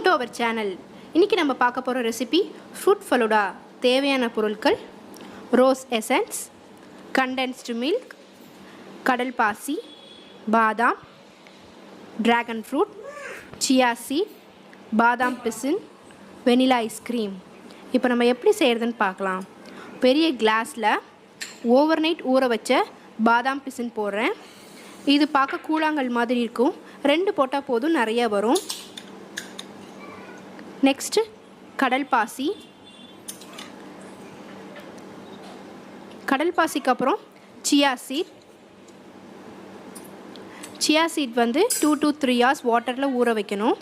Welcome to our channel. இன்றைக்கி நம்ம பார்க்க போகிற ரெசிபி ஃப்ரூட் ஃபலூடா. தேவையான பொருட்கள்: ரோஸ் எசன்ஸ், கண்டென்ஸ்டு மில்க், கடல் பாசி, பாதாம், டிராகன் ஃப்ரூட், சியா சீட், பாதாம் பிசின், வெனிலா ஐஸ்கிரீம். இப்போ நம்ம எப்படி செய்கிறதுன்னு பார்க்கலாம். பெரிய கிளாஸில் ஓவர் நைட் ஊற வச்ச பாதாம் பிசின் போடுறேன். இது பார்க்க கூழாங்கல் மாதிரி இருக்கும். 2 போட்டால் போதும், நிறைய வரும். நெக்ஸ்ட்டு கடல் பாசி. கடல் பாசிக்கு அப்புறம் சியா சீட். சியா சீட் வந்து 2 to 3 hours வாட்டரில் ஊற வைக்கணும்.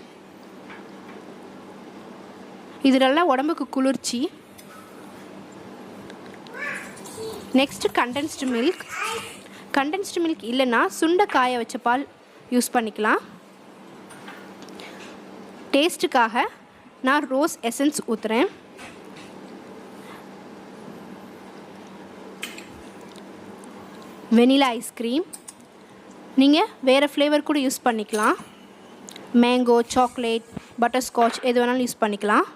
இது நல்லா உடம்புக்கு குளிர்ச்சி. Next condensed milk. Condensed milk இல்லைன்னா சுண்டை காய வச்ச பால் யூஸ் பண்ணிக்கலாம். டேஸ்ட்டுக்காக நான் ரோஸ் எசன்ஸ் ஊற்றுறேன். Vanilla ice cream. நீங்கள் வேறு ஃப்ளேவர் கூட யூஸ் பண்ணிக்கலாம். மேங்கோ, சாக்லேட், பட்டர்ஸ்காட்ச் எது வேணாலும் யூஸ் பண்ணிக்கலாம்.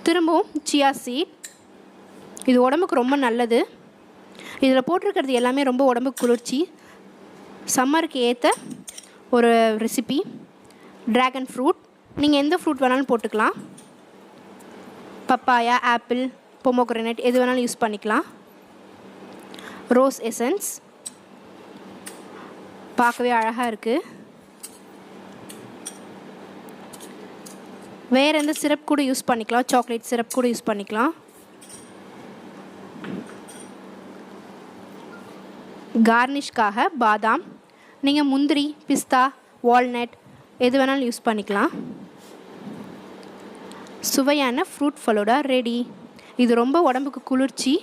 திரும்பவும் சியா சீட். இது உடம்புக்கு ரொம்ப நல்லது. இதில் போட்டிருக்கிறது எல்லாமே ரொம்ப உடம்புக்கு குளிர்ச்சி. சம்மருக்கு ஏற்ற ஒரு ரெசிபி. Dragon fruit. நீங்கள் எந்த ஃப்ரூட் வேணாலும் போட்டுக்கலாம். பப்பாயா, ஆப்பிள், பொமோக்ரேனட் எது வேணாலும் யூஸ் பண்ணிக்கலாம். ரோஸ் எசன்ஸ் பார்க்கவே அழகாக இருக்குது. வேறு எந்த சிரப் கூட யூஸ் பண்ணிக்கலாம். சாக்லேட் சிரப் கூட யூஸ் பண்ணிக்கலாம். கார்னிஷ்காக பாதாம். நீங்கள் முந்திரி, பிஸ்தா, வால்நட் எது வேணாலும் யூஸ் பண்ணிக்கலாம். சுவையான ஃப்ரூட் ஃபலூடா ரெடி. இது ரொம்ப உடம்புக்கு குளிர்ச்சி.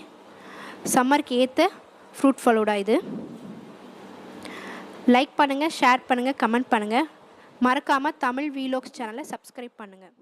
சம்மருக்கு ஏற்ற ஃப்ரூட் ஃபலூடா இது. லைக் பண்ணுங்கள், ஷேர் பண்ணுங்கள், கமெண்ட் பண்ணுங்கள். மறக்காமல் தமிழ் வீலாக்ஸ் சேனலை சப்ஸ்கிரைப் பண்ணுங்கள்.